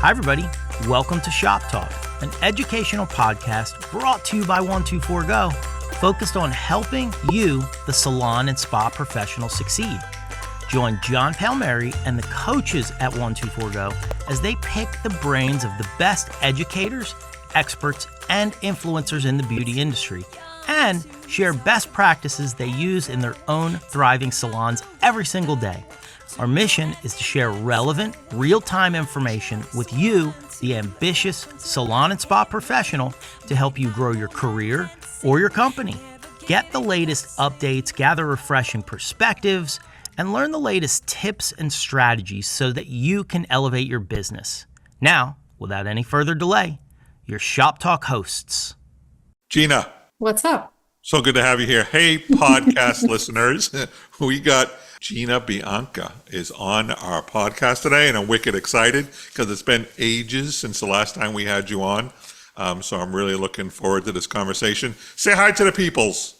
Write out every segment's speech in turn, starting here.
Hi, everybody. Welcome to Shop Talk, an educational podcast brought to you by 124Go, focused on helping you, the salon and spa professional, succeed. Join John Palmieri and the coaches at 124Go as they pick the brains of the best educators, experts, and influencers in the beauty industry, and share best practices they use in their own thriving salons every single day. Our mission is to share relevant, real-time information with you, the ambitious salon and spa professional, to help you grow your career or your company. Get the latest updates, gather refreshing perspectives, and learn the latest tips and strategies so that you can elevate your business. Now, without any further delay, your Shop Talk hosts. Gina. What's up? So good to have you here. Hey, podcast listeners. We got Gina Bianca is on our podcast today, and I'm wicked excited because it's been ages since the last time we had you on. So I'm really looking forward to this conversation. Say hi to the peoples.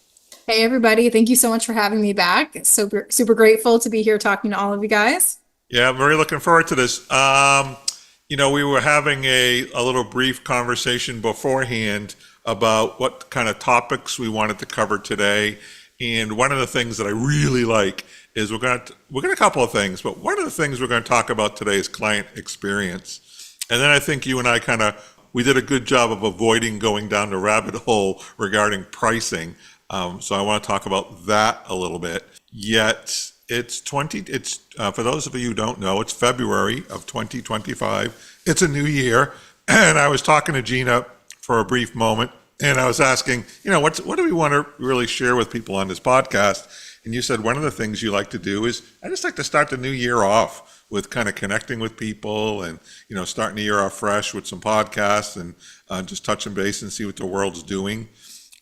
Hey, everybody. Thank you so much for having me back. Super grateful to be here talking to all of you guys. Yeah, I'm very looking forward to this. We were having a little brief conversation beforehand about what kind of topics we wanted to cover today. And one of the things that I really like is we're going to a couple of things, but one of the things we're going to talk about today is client experience. And then I think you and I we did a good job of avoiding going down the rabbit hole regarding pricing. So I want to talk about that a little bit. Yet it's for those of you who don't know, it's February of 2025. It's a new year. And I was talking to Gina for a brief moment, and I was asking, what do we want to really share with people on this podcast? And you said one of the things you like to do is, I just like to start the new year off with kind of connecting with people and, starting the year off fresh with some podcasts and just touching base and see what the world's doing.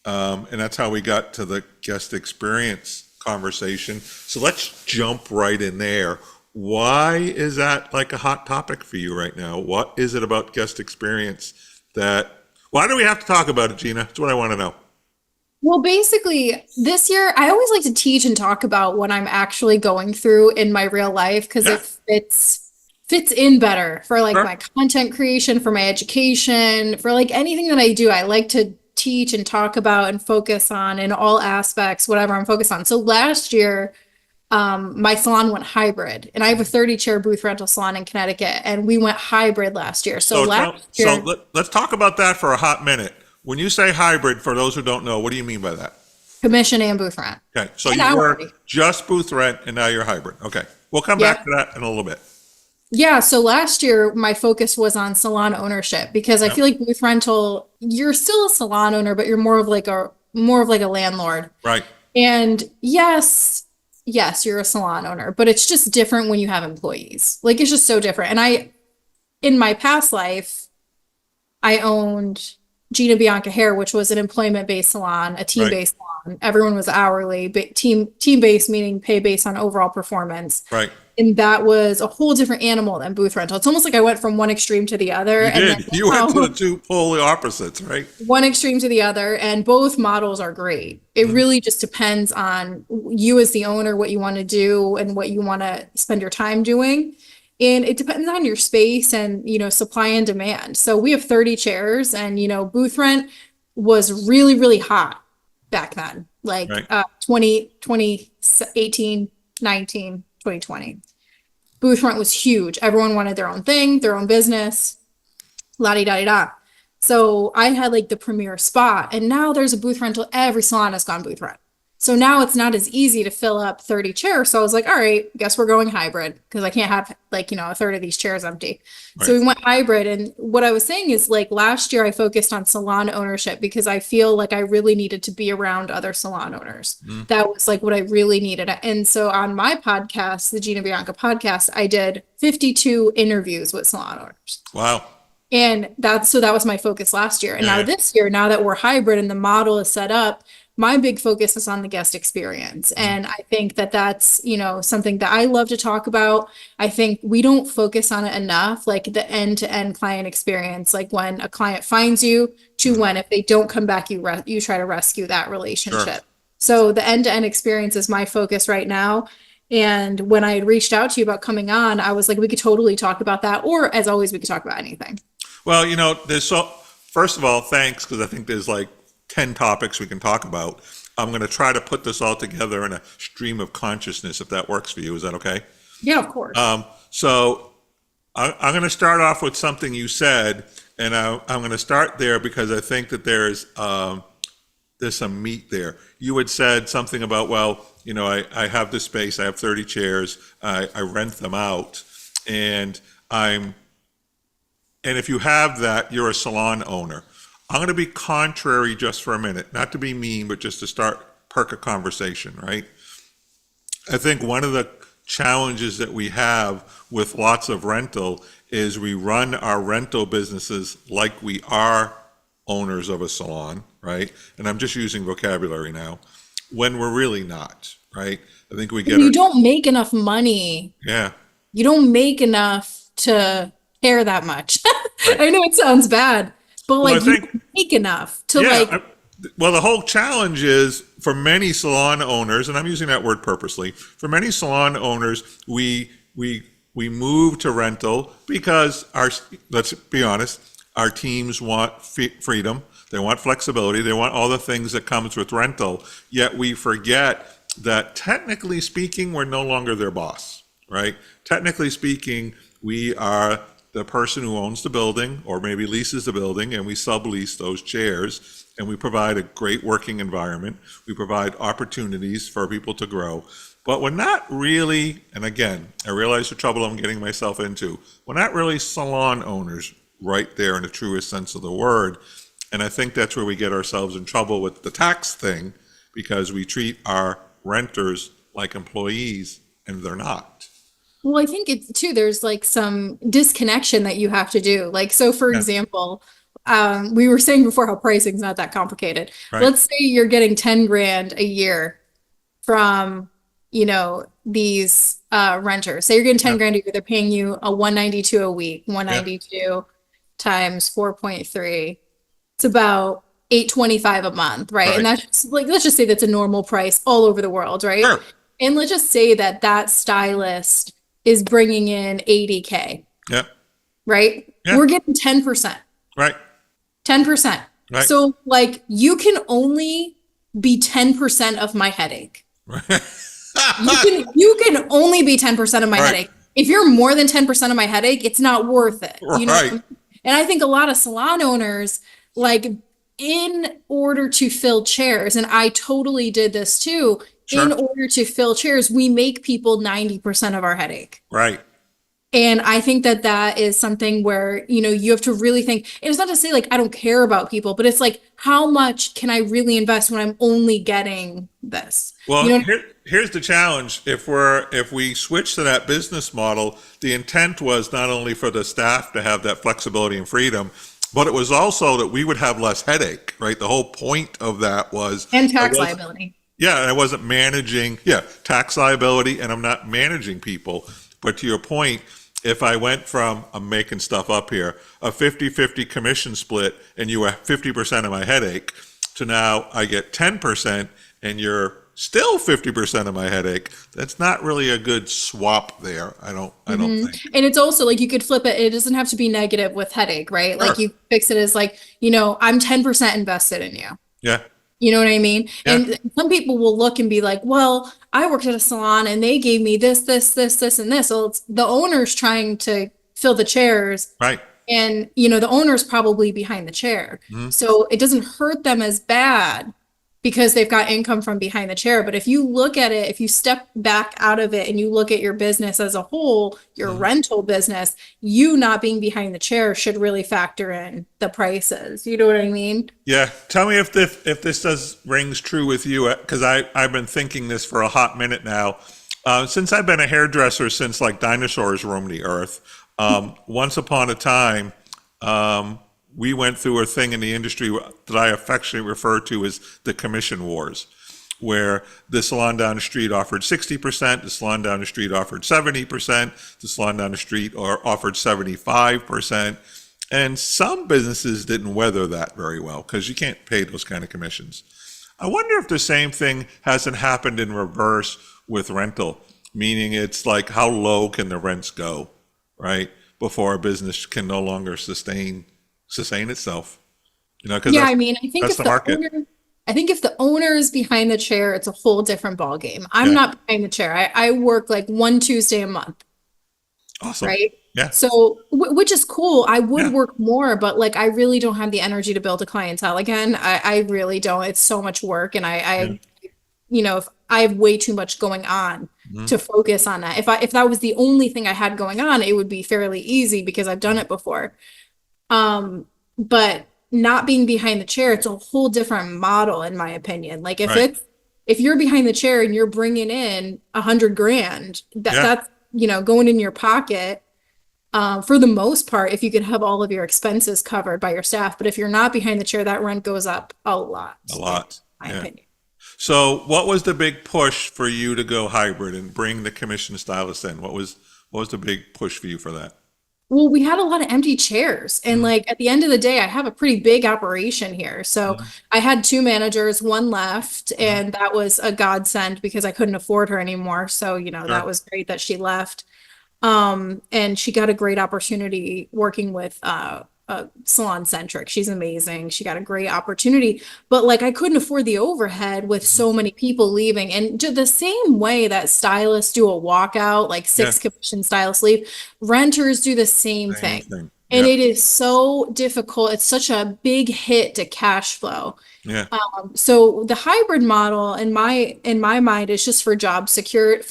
And that's how we got to the guest experience conversation. So let's jump right in there. Why is that like a hot topic for you right now? What is it about guest experience why do we have to talk about it, Gina? That's what I want to know. Well, basically, this year, I always like to teach and talk about what I'm actually going through in my real life because it fits in better for my content creation, for my education, for anything that I do. I like to teach and talk about and focus on in all aspects, whatever I'm focused on. So last year, my salon went hybrid, and I have a 30-chair booth rental salon in Connecticut, and we went hybrid last year. So let's talk about that for a hot minute. When you say hybrid, for those who don't know, what do you mean by that? Commission and booth rent. Okay, so you were just booth rent, and now you're hybrid. Okay, we'll come back to that in a little bit. Yeah, so last year my focus was on salon ownership because I feel like booth rental, you're still a salon owner, but you're more of a landlord. Right. And yes, you're a salon owner, but it's just different when you have employees. It's just so different. And in my past life, I owned Gina Bianca Hair, which was an employment-based salon, a team-based salon. Everyone was hourly, but team-based, meaning pay based on overall performance. Right. And that was a whole different animal than booth rental. It's almost like I went from one extreme to the other. You went to the two polar opposites, right? One extreme to the other, and both models are great. It really just depends on you as the owner, what you want to do and what you want to spend your time doing. And it depends on your space and, supply and demand. So we have 30 chairs and, booth rent was really, really hot back then, 2018, 19, 2020. Booth rent was huge. Everyone wanted their own thing, their own business, la-di-da-di-da. So I had the premier spot, and now there's a booth rental. Every salon has gone booth rent. So now it's not as easy to fill up 30 chairs. So I was like, all right, guess we're going hybrid because I can't have a third of these chairs empty. Right. So we went hybrid. And what I was saying is last year I focused on salon ownership because I feel like I really needed to be around other salon owners. That was what I really needed. And so on my podcast, the Gina Bianca podcast, I did 52 interviews with salon owners. Wow. And that was my focus last year. And now this year, now that we're hybrid and the model is set up, my big focus is on the guest experience. And I think that's, something that I love to talk about. I think we don't focus on it enough, the end-to-end client experience, when a client finds you to when, if they don't come back, you try to rescue that relationship. Sure. So the end-to-end experience is my focus right now. And when I had reached out to you about coming on, I was like, we could totally talk about that. Or as always, we could talk about anything. Well, first of all, thanks, because I think there's like 10 topics we can talk about. I'm going to try to put this all together in a stream of consciousness, if that works for you. Is that okay? Yeah, of course. So I'm going to start off with something you said, and I'm going to start there because I think that there's some meat there. You had said something about, well, I have this space, I have 30 chairs, I rent them out, and if you have that, you're a salon owner. I'm going to be contrary just for a minute, not to be mean, but just to perk a conversation, right? I think one of the challenges that we have with lots of rental is we run our rental businesses like we are owners of a salon, right? And I'm just using vocabulary now, when we're really not, right? I think we get you don't make enough money. Yeah. You don't make enough to care that much. Right. I know it sounds bad, but like you don't make enough to well, the whole challenge is for many salon owners, and I'm using that word purposely, for many salon owners, we move to rental because let's be honest, our teams want freedom, they want flexibility, they want all the things that comes with rental, yet we forget that technically speaking, we're no longer their boss, right? Technically speaking, we are the person who owns the building or maybe leases the building, and we sublease those chairs, and we provide a great working environment. We provide opportunities for people to grow. But we're not really, and again, I realize the trouble I'm getting myself into, we're not really salon owners right there in the truest sense of the word. And I think that's where we get ourselves in trouble with the tax thing, because we treat our renters like employees, and they're not. Well, I think it's too, there's like some disconnection that you have to do. Like, so for example, we were saying before how pricing's not that complicated. Right. Let's say you're getting 10 grand a year from, these renters. Say you're getting 10 grand a year, they're paying you a 192 a week, 192 times 4.3. It's about 825 a month, right? And that's like, let's just say that's a normal price all over the world, right? Sure. And let's just say that stylist is bringing in 80K. Yeah. Right? Yeah. We're getting 10%. Right. 10%. Right. So like you can only be 10% of my headache. Right. You can only be 10% of my headache. If you're more than 10% of my headache, it's not worth it. You know? Right. And I think a lot of salon owners, like, in order to fill chairs, and I totally did this too, Sure. in order to fill chairs, we make people 90% of our headache. Right. And I think that is something where, you have to really think, and it's not to say like, I don't care about people, but it's like, how much can I really invest when I'm only getting this? Well, here's the challenge. If we switch to that business model, the intent was not only for the staff to have that flexibility and freedom, but it was also that we would have less headache, right? The whole point of that was... And tax liability. Yeah, and I wasn't managing, tax liability, and I'm not managing people. But to your point, if I went from, I'm making stuff up here, a 50-50 commission split, and you were 50% of my headache, to now I get 10%, and you're still 50% of my headache, that's not really a good swap there. I don't think. And it's also like, you could flip it. It doesn't have to be negative with headache, right? Like you fix it as like, I'm 10% invested in you. Yeah. You know what I mean? Yeah. And some people will look and be like, well, I worked at a salon and they gave me this, this, this, this, and this. So it's the owner's trying to fill the chairs. Right. And, the owner's probably behind the chair. Mm-hmm. So it doesn't hurt them as bad because they've got income from behind the chair. But if you look at it, if you step back out of it and you look at your business as a whole, your rental business, you not being behind the chair should really factor in the prices. You know what I mean? Yeah. Tell me if this rings true with you, because I've been thinking this for a hot minute now. Since I've been a hairdresser since like dinosaurs roamed the earth, once upon a time, we went through a thing in the industry that I affectionately refer to as the commission wars, where the salon down the street offered 60%, the salon down the street offered 70%, the salon down the street offered 75%. And some businesses didn't weather that very well because you can't pay those kind of commissions. I wonder if the same thing hasn't happened in reverse with rental. meaning it's like how low can the rents go, right? Before a business can no longer sustain itself, because Yeah, I mean, I think that's if the the market. owner, I think if the owner is behind the chair, it's a whole different ball game. I'm Yeah, not behind the chair. I work like one Tuesday a month, awesome. right? Yeah, So, which is cool. I would yeah, work more, but like I really don't have the energy to build a clientele again. I really don't. It's so much work, and yeah. if I have way too much going on Mhm. to focus on that. If that was the only thing I had going on, it would be fairly easy because I've done it before. But not being behind the chair, it's a whole different model in my opinion. Like Right. if you're behind the chair and you're bringing in 100 grand, Yeah, that's going in your pocket. For the most part, if you could have all of your expenses covered by your staff, but if you're not behind the chair, that rent goes up a lot, a in lot. my Yeah. opinion. So what was the big push for you to go hybrid and bring the commission stylist in? What was the big push for you for that? Well, we had a lot of empty chairs. And Mhm. like at the end of the day, I have a pretty big operation here. So Mhm. I had two managers, one left, Mhm. and that was a godsend because I couldn't afford her anymore. So, that Sure. was great that she left. And she got a great opportunity working with Salon Centric. She's amazing. She got a great opportunity, but like I couldn't afford the overhead with Mhm. so many people leaving. And the same way that stylists do a walkout, like Yeah, six commission stylists leave, renters do the same same thing. thing. And Yeah, it is so difficult. It's such a big hit to cash flow. yeah, So the hybrid model in my mind is just for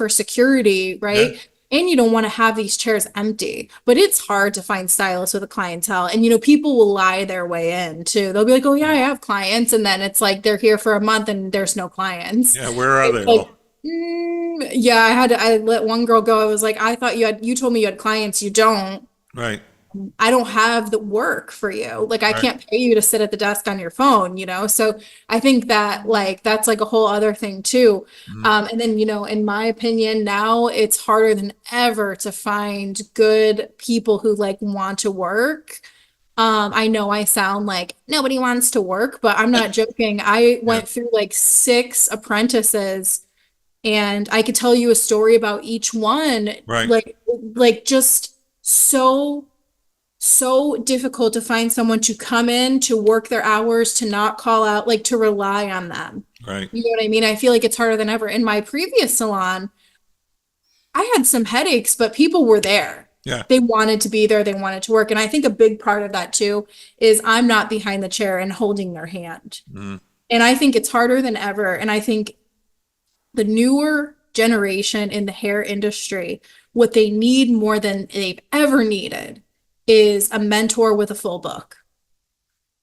security, yeah, right? And you don't want to have these chairs empty, but it's hard to find stylists with a clientele. And people will lie their way in too. They'll be like, "Oh yeah, I have clients," and then it's like they're here for a month and there's no clients. yeah. Where are It's they like, all? yeah, I let one girl go. I was like, "I thought you told me you had clients. You don't." Right, I don't have the work for you. Like I right. can't pay you to sit at the desk on your phone. So I think that like that's like a whole other thing too. Mhm. And then, in my opinion, now it's harder than ever to find good people who like want to work. I know I sound like nobody wants to work, but I'm not joking. I Yeah, went through like six apprentices and I could tell you a story about each one, right. like just so difficult to find someone to come in, to work their hours, to not call out, like to rely on them. Right. You know what I mean? I feel like it's harder than ever. In my previous salon, I had some headaches, but people were there. Yeah. They wanted to be there, they wanted to work. And I think a big part of that too is I'm not behind the chair and holding their hand. Mhm. And I think it's harder than ever. And I think the newer generation in the hair industry, what they need more than they've ever needed is a mentor with a full book.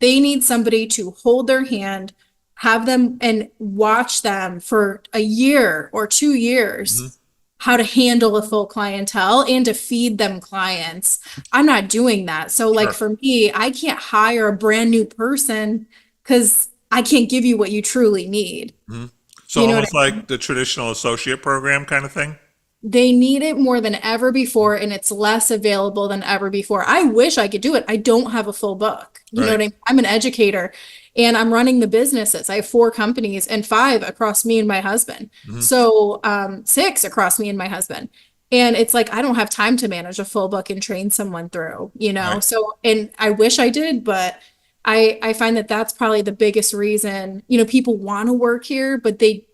They need somebody to hold their hand, have them and watch them for a year or 2 years, Mhm. how to handle a full clientele and to feed them clients. I'm not doing that. So, like Sure. for me, I can't hire a brand new person because I can't give you what you truly need. Mhm. So You know what almost I like the traditional associate program kind of thing? They need it more than ever before, and it's less available than ever before. I wish I could do it. I don't have a full book. You know Right. what I mean? I'm an educator and I'm running the businesses. I have four companies and five across me and my husband. Mhm. So, six across me and my husband. And it's like, I don't have time to manage a full book and train someone through. Right. So, and I wish I did, but I find that that's probably the biggest reason, people want to work here, but they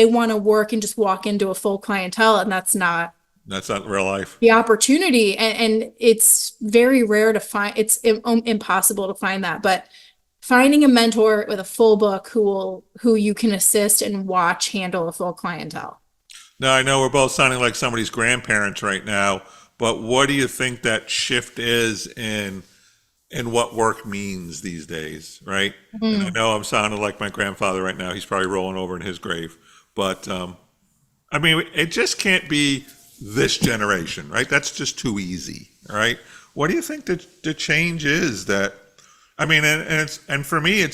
want to work and just walk into a full clientele, and that's not That's not real life. the opportunity. And it's very rare to find, it's impossible to find that. But finding a mentor with a full book who you can assist and watch handle a full clientele. Now, I know we're both sounding like somebody's grandparents right now, but what do you think that shift is in what work means these days, right? And I Mhm. know I'm sounding like my grandfather right now. He's probably rolling over in his grave. But I mean, it just can't be this generation, right? That's just too easy, right? What do you think the change is that, I mean, and for me,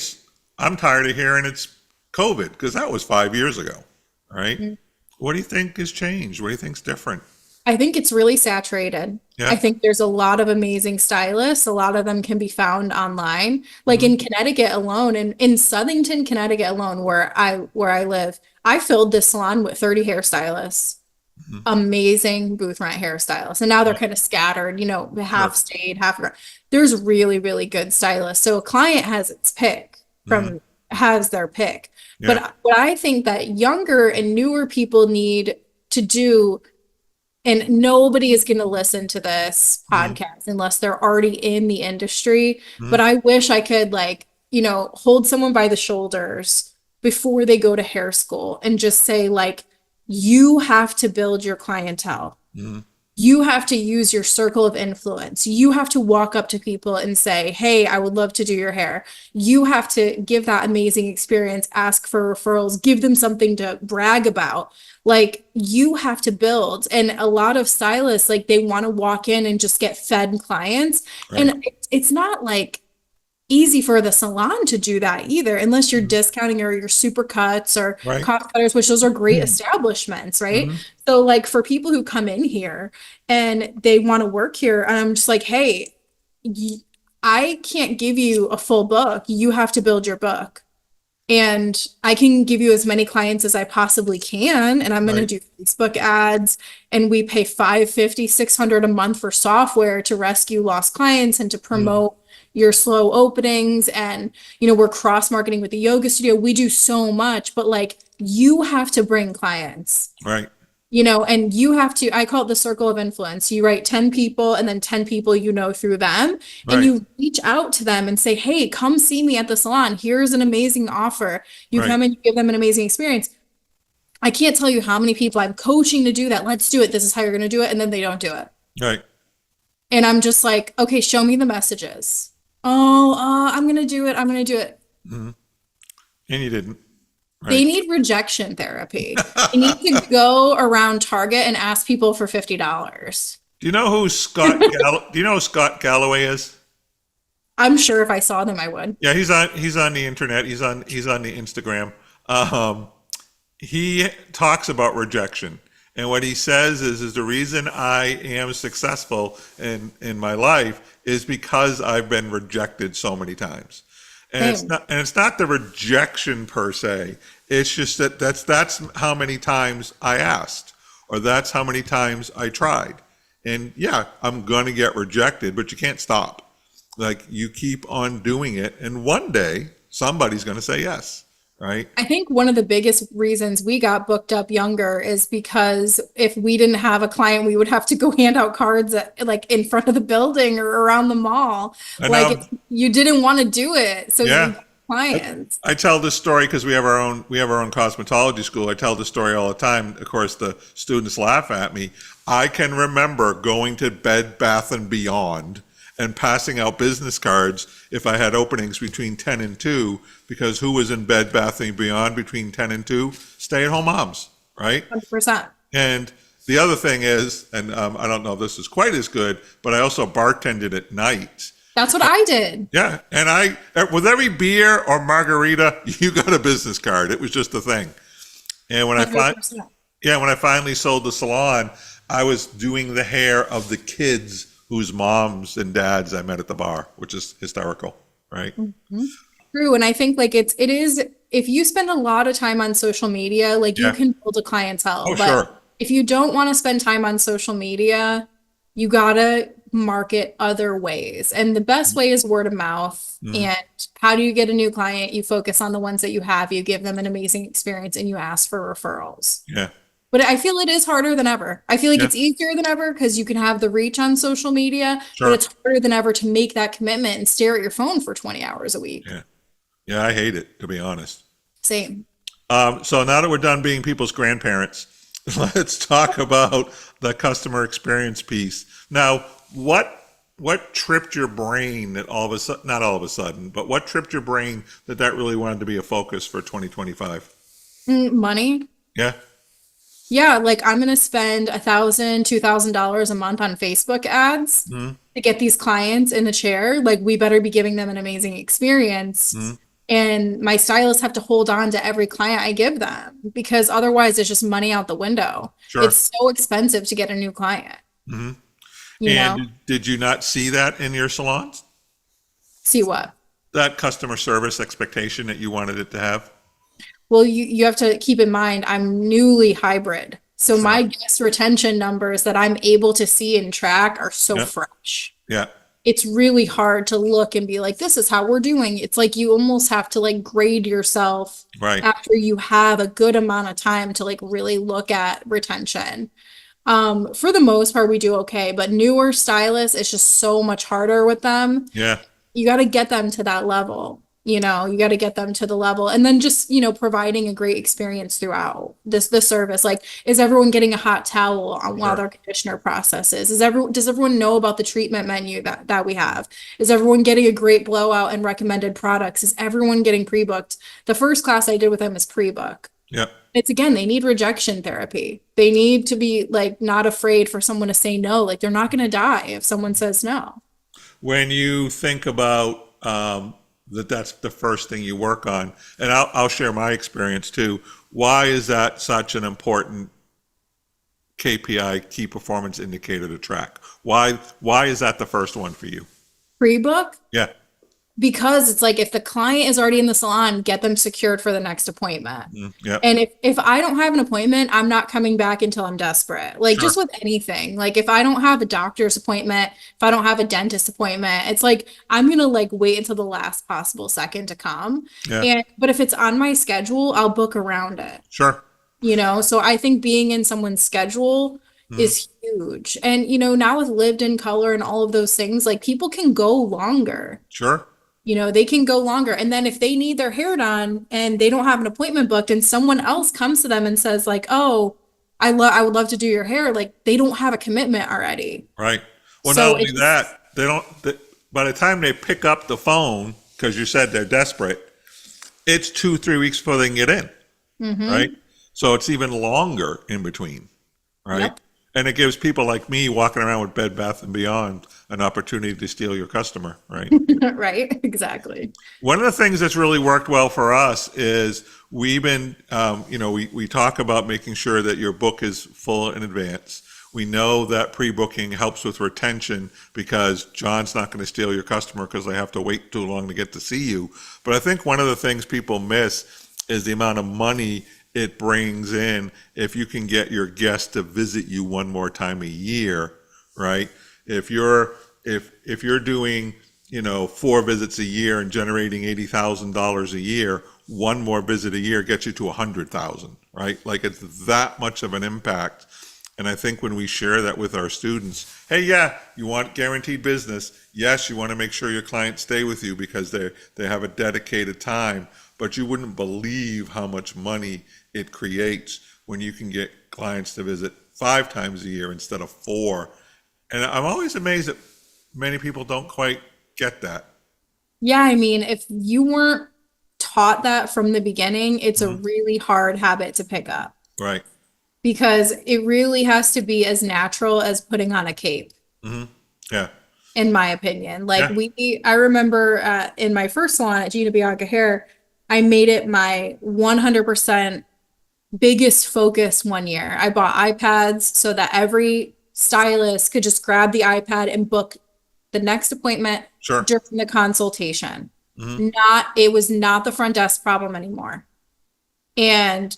I'm tired of hearing it's COVID because that was 5 years ago, right? What do you think has changed? What do you think's different? I think it's really saturated. I Yeah. think there's a lot of amazing stylists. A lot of them can be found online. Like Hmm. in Connecticut alone, in Southington, Connecticut alone, where I live, I filled this salon with 30 hairstylists. amazing booth rent hairstylists. And now they're kind of scattered, half stayed, half. There's really, really good stylists. So a client has its pick has their pick. Yeah. But what I think that younger and newer people need to do, and nobody is going to listen to this podcast unless they're already in the industry. But I wish I could hold someone by the shoulders before they go to hair school and just say you have to build your clientele. You have to use your circle of influence. You have to walk up to people and say, hey, I would love to do your hair. You have to give that amazing experience, ask for referrals, give them something to brag about. You have to build. And a lot of stylists, they want to walk in and just get fed clients. Right. And it's not easy for the salon to do that either, unless you're discounting or your super cuts or cost cutters, which those are great establishments, right? So for people who come in here and they want to work here, and I'm just hey, I can't give you a full book. You have to build your book. And I can give you as many clients as I possibly can. And I'm going to do Facebook ads, and we pay $550, $600 a month for software to rescue lost clients and to promote your slow openings. And, we're cross marketing with the yoga studio. We do so much, but you have to bring clients. Right. And you have to, I call it the circle of influence. You write 10 people and then 10 people through them. And you reach out to them and say, hey, come see me at the salon. Here's an amazing offer. You come and you give them an amazing experience. I can't tell you how many people I'm coaching to do that. Let's do it. This is how you're going to do it. And then they don't do it. Right. And I'm just okay, show me the messages. Oh, I'm going to do it. I'm going to do it. And you didn't. Right. They need rejection therapy. They need to go around Target and ask people for $50. Do you know who Scott? Do you know who Scott Galloway is? I'm sure if I saw them, I would. Yeah, he's on the internet. He's on the Instagram. He talks about rejection, and what he says is the reason I am successful in my life is because I've been rejected so many times. And it's not the rejection per se. It's just that's how many times I asked, or that's how many times I tried. And yeah, I'm gonna get rejected, but you can't stop. You keep on doing it, and one day somebody's gonna say yes. Right. I think one of the biggest reasons we got booked up younger is because if we didn't have a client, we would have to go hand out cards in front of the building or around the mall. You didn't want to do it. So you got clients. I tell this story because we have our own cosmetology school. I tell this story all the time. Of course, the students laugh at me. I can remember going to Bed Bath & Beyond and passing out business cards if I had openings between 10 and 2, because who was in Bed Bath & Beyond between 10 and 2? Stay-at-home moms, right? 100%. And the other thing is, and I don't know if this is quite as good, but I also bartended at night. That's what I did. Yeah, and with every beer or margarita, you got a business card. It was just a thing. And when I finally sold the salon, I was doing the hair of the kids whose moms and dads I met at the bar, which is hysterical, right? True. And I think it is, if you spend a lot of time on social media, you can build a clientele. Oh, but sure. If you don't want to spend time on social media, you gotta market other ways. And the best way is word of mouth. And how do you get a new client? You focus on the ones that you have, you give them an amazing experience, and you ask for referrals. Yeah. But I feel it is harder than ever. I feel it's easier than ever because you can have the reach on social media, but it's harder than ever to make that commitment and stare at your phone for 20 hours a week. Yeah, I hate it, to be honest. Same. So now that we're done being people's grandparents, let's talk about the customer experience piece. Now, what tripped your brain that all of a sudden, not all of a sudden, but what tripped your brain that really wanted to be a focus for 2025? Money. Yeah. Yeah, I'm going to spend $1,000, $2,000 a month on Facebook ads to get these clients in the chair. We better be giving them an amazing experience. And my stylists have to hold on to every client I give them, because otherwise it's just money out the window. Sure. It's so expensive to get a new client. Did you not see that in your salons? See what? That customer service expectation that you wanted it to have? Well, you have to keep in mind, I'm newly hybrid. So Sure. my guest retention numbers that I'm able to see and track are so Yeah. fresh. Yeah. It's really hard to look and be like, this is how we're doing. It's like you almost have to like grade yourself Right. after you have a good amount of time to like really look at retention. For the most part, we do okay, but newer stylists, it's just so much harder with them. Yeah. You got to get them to that level. You got to get them to the level, and then just, providing a great experience throughout the service. Like, is everyone getting a hot towel while Sure. their conditioner processes? Does everyone know about the treatment menu that we have? Is everyone getting a great blowout and recommended products? Is everyone getting pre-booked? The first class I did with them is pre-book. Yeah. It's again, they need rejection therapy. They need to be like not afraid for someone to say no. Like they're not going to die if someone says no. When you think about that's the first thing you work on, and I'll share my experience too. Why is that such an important KPI, key performance indicator to track? Why is that the first one for you? Pre-book, Yeah. because it's like if the client is already in the salon, get them secured for the next appointment. Yeah. And if I don't have an appointment, I'm not coming back until I'm desperate. Like Sure. just with anything. Like if I don't have a doctor's appointment, if I don't have a dentist appointment, it's like I'm gonna like wait until the last possible second to come. Yeah. But if it's on my schedule, I'll book around it. Sure. So I think being in someone's schedule is huge. And now with lived in color and all of those things, like people can go longer. Sure. They can go longer. And then if they need their hair done and they don't have an appointment booked and someone else comes to them and says like, "Oh, I would love to do your hair," like they don't have a commitment already. Right. Well, So not only that, they don't. By the time they pick up the phone, because you said they're desperate, it's 2-3 weeks before they can get in. Right. So it's even longer in between. Right. Yep. And it gives people like me walking around with Bed Bath and Beyond an opportunity to steal your customer. Right. Right, exactly. One of the things that's really worked well for us is we've been, we talk about making sure that your book is full in advance. We know that pre-booking helps with retention because John's not going to steal your customer because they have to wait too long to get to see you. But I think one of the things people miss is the amount of money it brings in if you can get your guest to visit you one more time a year, right? If you're doing 4 visits a year and generating $80,000 a year, one more visit a year gets you to 100,000, right? Like it's that much of an impact. And I think when we share that with our students, hey, yeah, you want guaranteed business. Yes, you want to make sure your clients stay with you because they have a dedicated time, but you wouldn't believe how much money it creates when you can get clients to visit 5 times a year instead of 4. And I'm always amazed that many people don't quite get that. Yeah, I mean, if you weren't taught that from the beginning, it's a really hard habit to pick up Right. because it really has to be as natural as putting on a cape, Yeah. in my opinion. Like Yeah. I remember in my first salon at Gina Bianca Hair, I made it my 100% biggest focus one year. I bought iPads so that every stylist could just grab the iPad and book the next appointment Sure. during the consultation. It was not the front desk problem anymore. And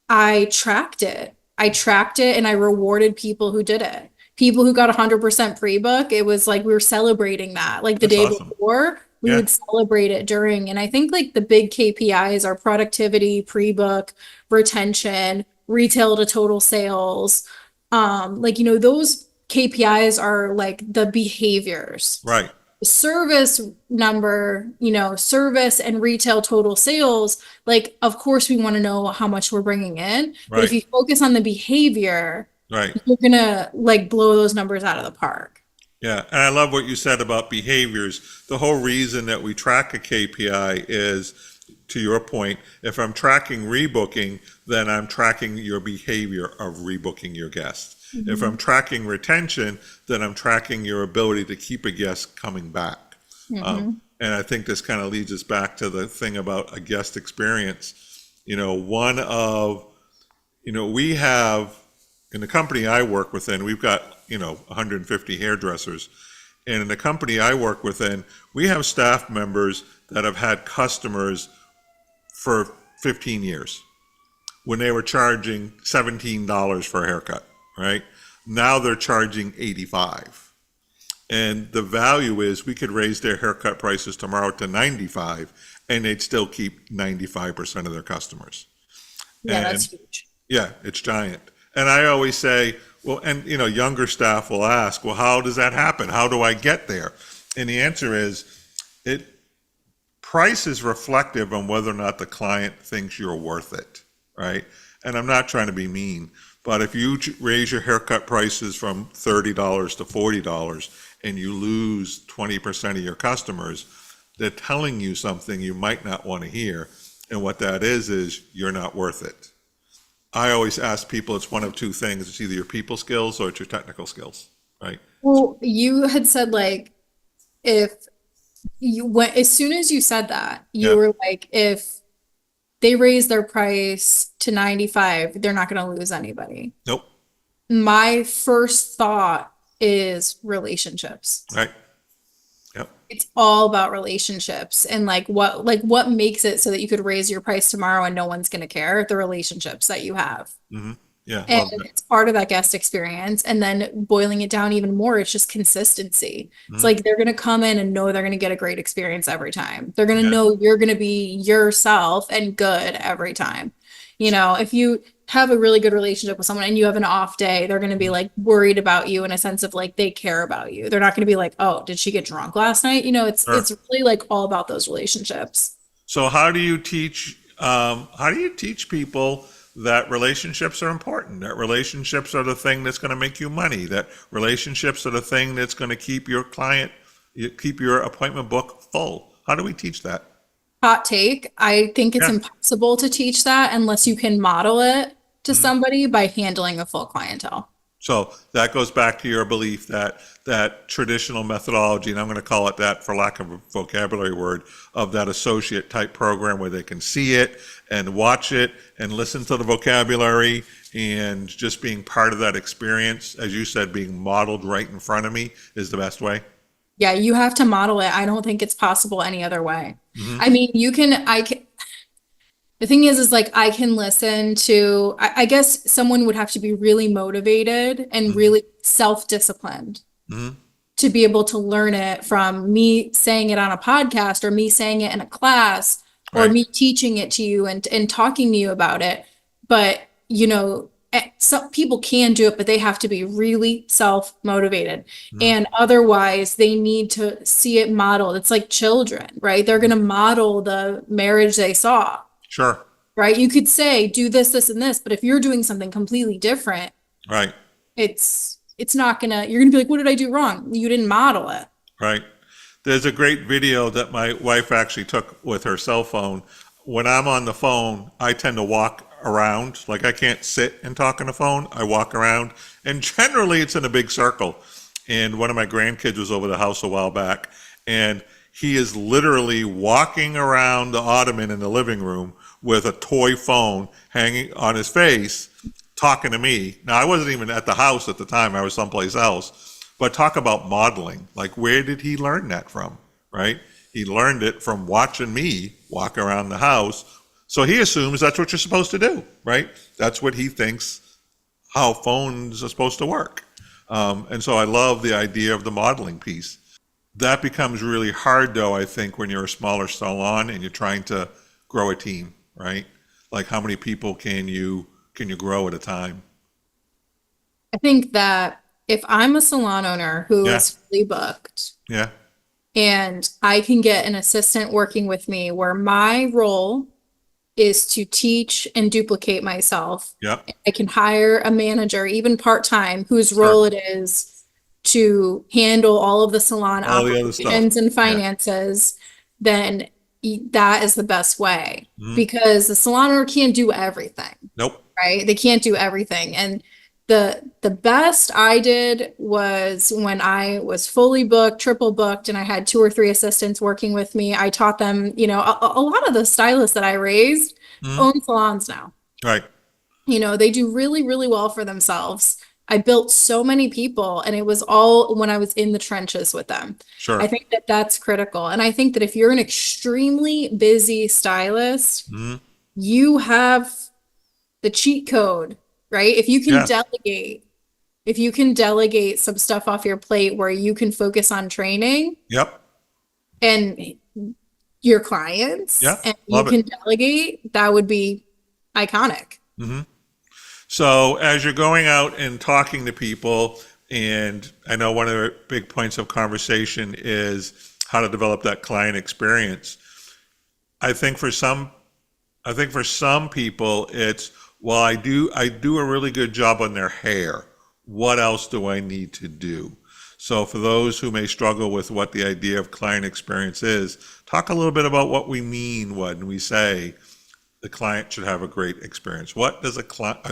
I tracked it. And I rewarded people who did it. People who got 100% pre-book, it was like we were celebrating that. Like the That's day awesome. before, we Yeah. would celebrate it during. And I think like the big KPIs are productivity, pre-book, retention, retail to total sales. Those KPIs are like the behaviors. Right. Service number, service and retail total sales, like, of course, we want to know how much we're bringing in. But if Right. you focus on the behavior, Right. you're going to like blow those numbers out of the park. Yeah, and I love what you said about behaviors. The whole reason that we track a KPI is, to your point, if I'm tracking rebooking, then I'm tracking your behavior of rebooking your guest. If I'm tracking retention, then I'm tracking your ability to keep a guest coming back. And I think this kind of leads us back to the thing about a guest experience. We have, in the company I work within, we've got 150 hairdressers. And in the company I work within, we have staff members that have had customers for 15 years. when they were charging $17 for a haircut, right? Now they're charging $85. And the value is we could raise their haircut prices tomorrow to $95 and they'd still keep 95% of their customers. Yeah, that's And huge. yeah, it's giant. And I always say, well, and younger staff will ask, well, how does that happen? How do I get there? And the answer is, price is reflective on whether or not the client thinks you're worth it, right? And I'm not trying to be mean, but if you raise your haircut prices from $30 to $40 and you lose 20% of your customers, they're telling you something you might not want to hear. And what that is you're not worth it. I always ask people, it's one of two things. It's either your people skills or it's your technical skills, right? Well, you had said like if you went as soon as you said that, you Yeah. were like, if they raise their price to 95, they're not going to lose anybody. Nope. My first thought is relationships. Right. Yep. It's all about relationships and like what makes it so that you could raise your price tomorrow and no one's going to care. The relationships that you have. Mm-hmm. Yeah. And Love that. it's part of that guest experience. And then boiling it down even more, it's just consistency. It's Mhm. like they're going to come in and know they're going to get a great experience every time. They're going to Yeah. know you're going to be yourself and good every time. If you have a really good relationship with someone and you have an off day, they're going to be like worried about you in a sense of like they care about you. They're not going to be like, oh, did she get drunk last night? It's Sure. it's really like all about those relationships. So how do you teach people that relationships are important, that relationships are the thing that's going to make you money, that relationships are the thing that's going to keep your keep your appointment book full? How do we teach that? Hot take. I think it's Yeah. impossible to teach that unless you can model it to somebody by handling a full clientele. So that goes back to your belief that traditional methodology, and I'm going to call it that for lack of a vocabulary word, of that associate type program where they can see it and watch it and listen to the vocabulary and just being part of that experience, as you said, being modeled right in front of me is the best way. Yeah, you have to model it. I don't think it's possible any other way. Mhm. I mean, I can, the thing is like I can listen to, I guess someone would have to be really motivated and really self-disciplined Mhm. to be able to learn it from me saying it on a podcast or me saying it in a class or Right. me teaching it to you and talking to you about it. But, some people can do it, but they have to be really self-motivated. And otherwise, they need to see it modeled. It's like children, right? They're going to model the marriage they saw, Sure. right? You could say, do this, this, and this, but if you're doing something completely different, Right. it's not gonna, you're gonna be like, what did I do wrong? You didn't model it. Right. There's a great video that my wife actually took with her cell phone. When I'm on the phone, I tend to walk around. Like I can't sit and talk on the phone. I walk around, and generally it's in a big circle. And one of my grandkids was over the house a while back, and he is literally walking around the ottoman in the living room with a toy phone hanging on his face, talking to me. Now, I wasn't even at the house at the time. I was someplace else. But talk about modeling. Like, where did he learn that from, right? He learned it from watching me walk around the house. So he assumes that's what you're supposed to do, right? That's what he thinks how phones are supposed to work. And so I love the idea of the modeling piece. That becomes really hard, though, I think, when you're a smaller salon and you're trying to grow a team, right? Like, how many people can you grow at a time? I think that if I'm a salon owner who Yeah. is fully booked Yeah. and I can get an assistant working with me where my role is to teach and duplicate myself, Yeah. I can hire a manager, even part-time, whose Sure. role it is to handle all of the salon All the other stuff. operations and Yeah. finances, then that is the best way. Mhm. Because the salon owner can't do everything, Nope. right? They can't do everything. And the best I did was when I was fully booked, triple booked, and I had 2 or 3 assistants working with me. I taught them, a lot of the stylists that I raised Mhm. own salons now. Right. They do really, really well for themselves. I built so many people, and it was all when I was in the trenches with them. Sure. I think that that's critical. And I think that if you're an extremely busy stylist, Mhm. you have the cheat code, right? If you can Yeah. delegate, if you can delegate some stuff off your plate where you can focus on training Yep. and your clients Yeah. and you Love it. can delegate, that would be iconic. So as you're going out and talking to people, and I know one of the big points of conversation is how to develop that client experience. I think for some people, it's, well, I do a really good job on their hair. What else do I need to do? So for those who may struggle with what the idea of client experience is, talk a little bit about what we mean when we say the client should have a great experience. What does a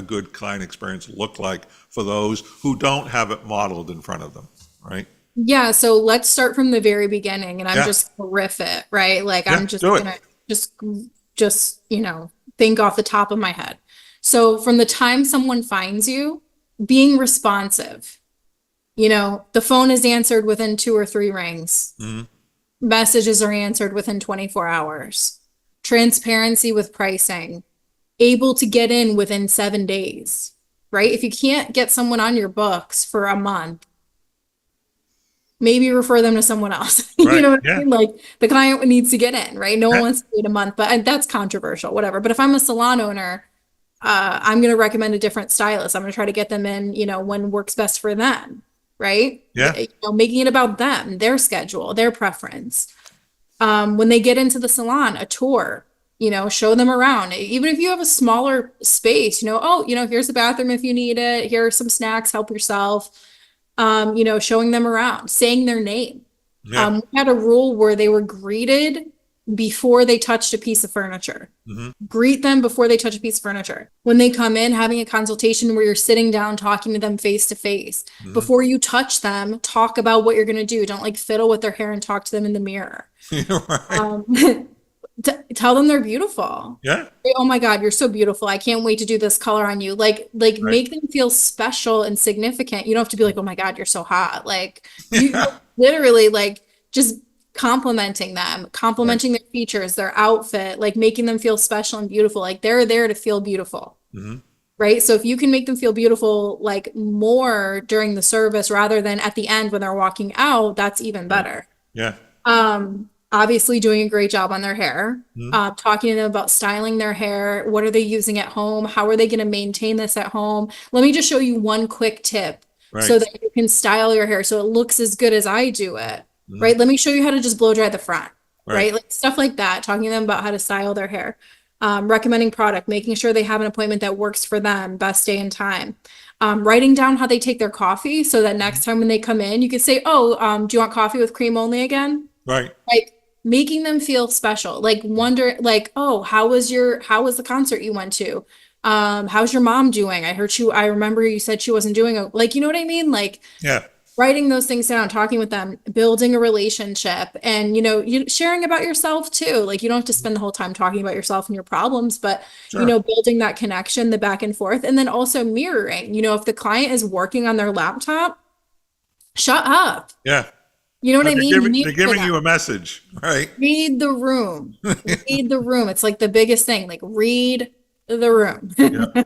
good client experience look like for those who don't have it modeled in front of them, right? Yeah, so let's start from the very beginning and I'm Yeah. just gonna riff it, right? Like Yeah, I'm just do it. gonna just, think off the top of my head. So from the time someone finds you, being responsive, the phone is answered within 2 or 3 rings. Messages are answered within 24 hours. Transparency with pricing, able to get in within 7 days, right? If you can't get someone on your books for a month, maybe refer them to someone else. You Right. know what I Yeah. mean? Like the client needs to get in, right? No one Yeah. wants to wait a month, but that's controversial, whatever. But if I'm a salon owner, I'm going to recommend a different stylist. I'm going to try to get them in, when works best for them, right? Yeah. Making it about them, their schedule, their preference. When they get into the salon, a tour, show them around. Even if you have a smaller space, here's the bathroom if you need it. Here are some snacks, help yourself. Showing them around, saying their name. Yeah. We had a rule where they were greeted before they touched a piece of furniture. Greet them before they touch a piece of furniture. When they come in, having a consultation where you're sitting down, talking to them face to face. Before you touch them, talk about what you're going to do. Don't like fiddle with their hair and talk to them in the mirror. Right. Tell them they're beautiful. Yeah. Say, oh my God, you're so beautiful. I can't wait to do this color on you. Like Right. make them feel special and significant. You don't have to be like, oh my God, you're so hot. Like you literally like just complimenting them, complimenting their features, their outfit, like making them feel special and beautiful. Like they're there to feel beautiful. Right. So if you can make them feel beautiful, like more during the service rather than at the end when they're walking out, that's even better. Yeah. Obviously doing a great job on their hair, talking to them about styling their hair. What are they using at home? How are they going to maintain this at home? Let me just show you one quick tip so Right. that you can style your hair so it looks as good as I do it, right? Let me show you how to just blow dry the front, right? Like stuff like that, talking to them about how to style their hair, recommending product, making sure they have an appointment that works for them, best day and time. Writing down how they take their coffee so that next time when they come in, you could say, oh, do you want coffee with cream only again? Right. Like making them feel special, like wonder, like, oh, how was the concert you went to? How's your mom doing? I remember you said she wasn't doing like, you know what I mean? Like Yeah. writing those things down, talking with them, building a relationship and, you sharing about yourself too. Like you don't have to spend the whole time talking about yourself and your problems, but, Sure. building that connection, the back and forth, and then also mirroring, if the client is working on their laptop, shut up. Yeah. You know what I They're mean? giving, Mute they're for giving them. you a message, right? Read the room. Read the room. It's like the biggest thing, like read the room. Yeah.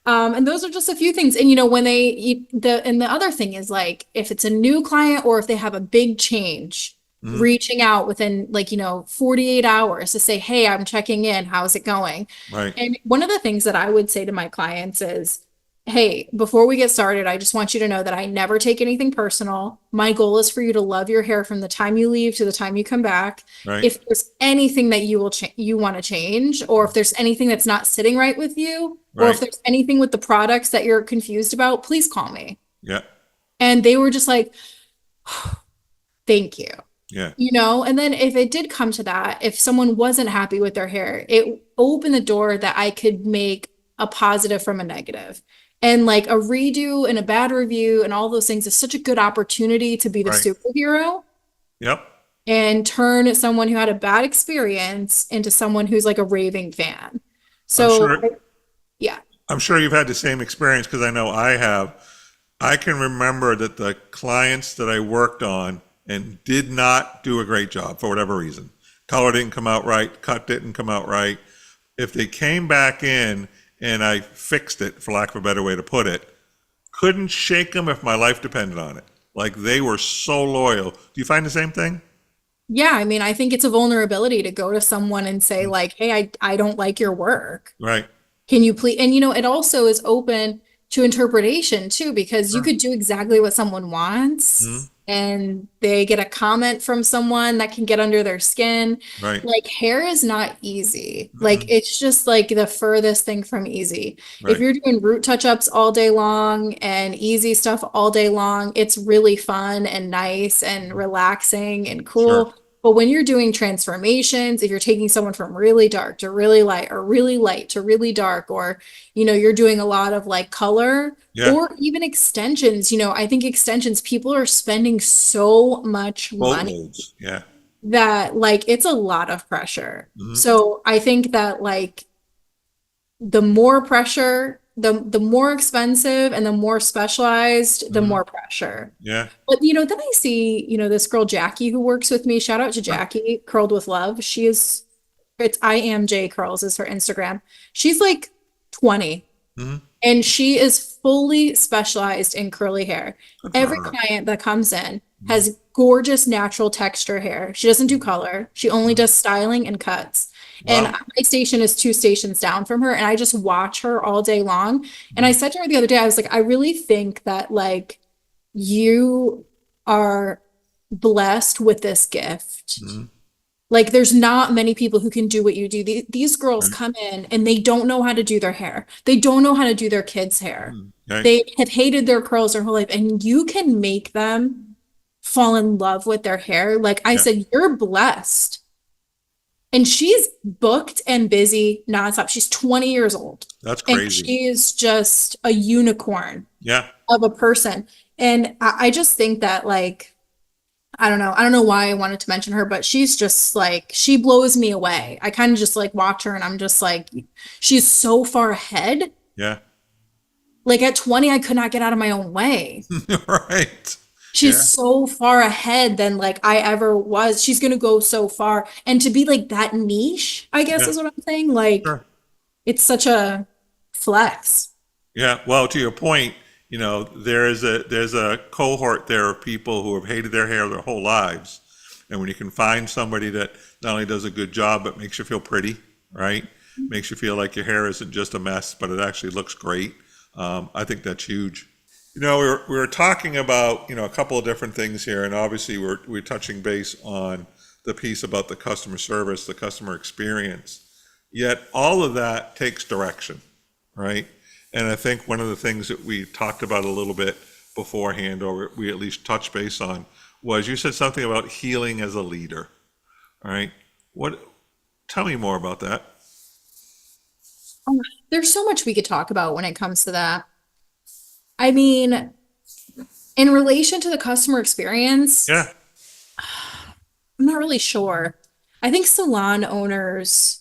And those are just a few things. And when the other thing is like if it's a new client or if they have a big change, reaching out within 48 hours to say, hey, I'm checking in. How's it going? Right. And one of the things that I would say to my clients is, hey, before we get started, I just want you to know that I never take anything personal. My goal is for you to love your hair from the time you leave to the time you come back. Right. If there's anything that you want to change, or if there's anything that's not sitting right with you, or if Right. there's anything with the products that you're confused about, please call me. Yeah. And they were just like, thank you. Yeah. And then if it did come to that, if someone wasn't happy with their hair, it opened the door that I could make a positive from a negative. And like a redo and a bad review and all those things is such a good opportunity to be the Right. superhero Yep. and turn someone who had a bad experience into someone who's like a raving fan. So, yeah. I'm sure you've had the same experience because I know I have. I can remember that the clients that I worked on and did not do a great job for whatever reason. Color didn't come out right, cut didn't come out right. If they came back in and I fixed it, for lack of a better way to put it. Couldn't shake them if my life depended on it. Like, they were so loyal. Do you find the same thing? Yeah, I mean, I think it's a vulnerability to go to someone and say like, "Hey, I don't like your work. Right. Can you please?" And it also is open to interpretation too, because you Sure. could do exactly what someone Mhm. wants and they get a comment from someone that can get under their skin. Right. Like hair is not easy. Like Mm-mm. it's just like the furthest thing from easy. If Right. you're doing root touch-ups all day long and easy stuff all day long, it's really fun and nice and relaxing and Sure. cool. But when you're doing transformations, if you're taking someone from really dark to really light or really light to really dark, or, you're doing a lot of like color Yeah. or even extensions, I think extensions, people are spending so much money Boatloads. Yeah. that like it's a lot of pressure. Hmm. So I think that like the more pressure, the more expensive and the more specialized, the Hmm. more pressure. Yeah. But then I see, this girl Jackie who works with me. Shout out to Jackie, Curled with Love. It's I am J Curls is her Instagram. She's like 20 Hmm. and she is fully specialized in curly hair. Good for Every her. client that comes in Hmm. has gorgeous natural texture hair. She doesn't do color. She only does styling and cuts. And Wow. my station is 2 stations down from her, and I just watch her all day long. And I Mhm. said to her the other day, I was like, I really think that like you are blessed with this gift. Mhm. Like, there's not many people who can do what you do. These girls Right. come in and they don't know how to do their hair. They don't know how to do their kids' hair. Mm. Right. They have hated their curls their whole life, and you can make them fall in love with their hair. Like I Yeah. said, you're blessed. And she's booked and busy nonstop. She's 20 years old, That's and crazy. she is just a unicorn Yeah. of a person. And I just think that like I don't know. I don't know why I wanted to mention her, but she's just like, she blows me away. I kind of just like watch her and I'm just like, she's so far ahead. Yeah. Like at 20, I could not get out of my own way. Right. She's Yeah. so far ahead than like I ever was. She's going to go so far. And to be like that niche, I guess Yeah. is what I'm saying. Like Sure. it's such a flex. Yeah. Well, to your point, there's a cohort there of people who have hated their hair their whole lives, and when you can find somebody that not only does a good job but makes you feel pretty, right? Makes you feel like your hair isn't just a mess, but it actually looks great. I think that's huge. We were talking about a couple of different things here, and obviously we're touching base on the piece about the customer service, the customer experience. Yet all of that takes direction, right? And I think one of the things that we talked about a little bit beforehand, or we at least touched base on, was you said something about healing as a leader, all right? What? Tell me more about that. There's so much we could talk about when it comes to that. I mean, in relation to the customer experience, Yeah. I'm not really sure. I think salon owners,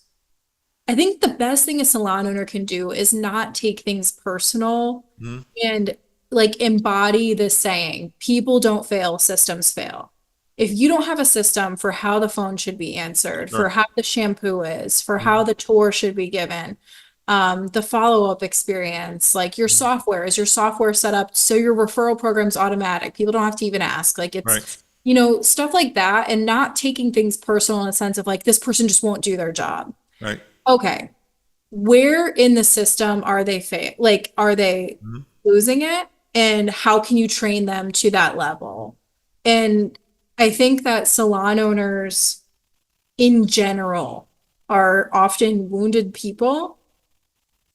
I think the best thing a salon owner can do is not take things personal Mhm. and like embody the saying, people don't fail, systems fail. If you don't have a system for how the phone should be answered, for Sure. how the shampoo is, for how Mhm. the tour should be given, the follow-up experience, like Mhm. is your software set up so your referral program's automatic? People don't have to even ask. Like Right. it's, stuff like that, and not taking things personal in a sense of like this person just won't do their job. Right. Okay, where in the system are they like are they Mhm. losing it? And how can you train them to that level? And I think that salon owners in general are often wounded people.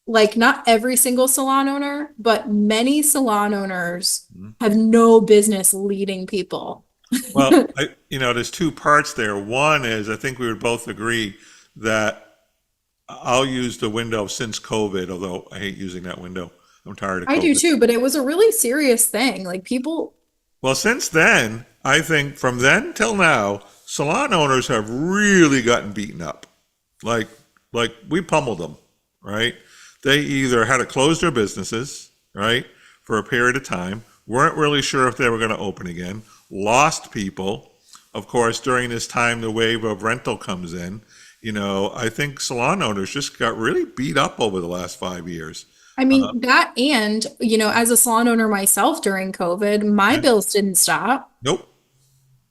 Like not every single salon owner, but many salon owners Mhm. have no business leading people. Well, there's two parts there. One is I think we would both agree that I'll use the window since COVID, although I hate using that window. I'm tired of I do COVID. too, but it was a really serious thing. Like people, Well, since then, I think from then till now, salon owners have really gotten beaten up. Like, like we pummeled them, right? They either had to close their businesses, right, for a period of time, weren't really sure if they were going to open again, lost people. Of course, during this time, the wave of rental comes in, I think salon owners just got really beat up over the last 5 years. I mean, that and, as a salon owner myself during COVID, my Yeah. bills didn't stop. Nope.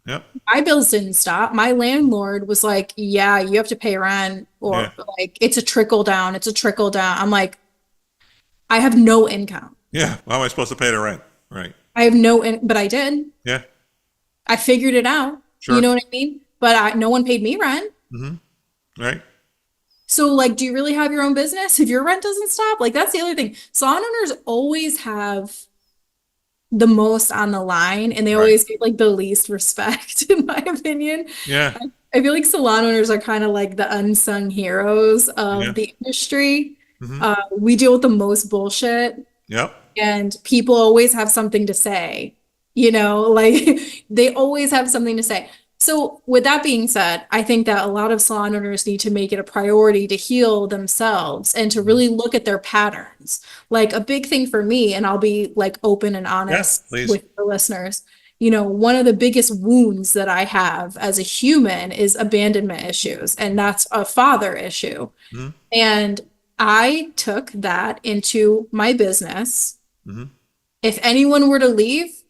Yep. My bills didn't stop. My landlord was like, yeah, you have to pay rent, or Yeah. like, it's a trickle down. It's a trickle down. I'm like, I have no income. Yeah. How am I supposed to pay the rent? Right. I have but I did. Yeah. I figured it out. You Sure. know what I mean? But no one paid me rent. Right. So, like, do you really have your own business if your rent doesn't stop? Like, that's the other thing. Salon owners always have the most on the line, and they Right. always get like the least respect, in my opinion. Yeah. I feel like salon owners are kind of like the unsung heroes Yeah. of the industry. Hmm. We deal with the most bullshit, Yep. and people always have something to say, like they always have something to say. So, with that being said, I think that a lot of salon owners need to make it a priority to heal themselves and to really look at their patterns. Like a big thing for me, and I'll be like open and Yeah. honest Please. with the listeners. One of the biggest wounds that I have as a human is abandonment issues, and that's a father issue. Hmm. And I took that into my business. Hmm. If anyone were to leave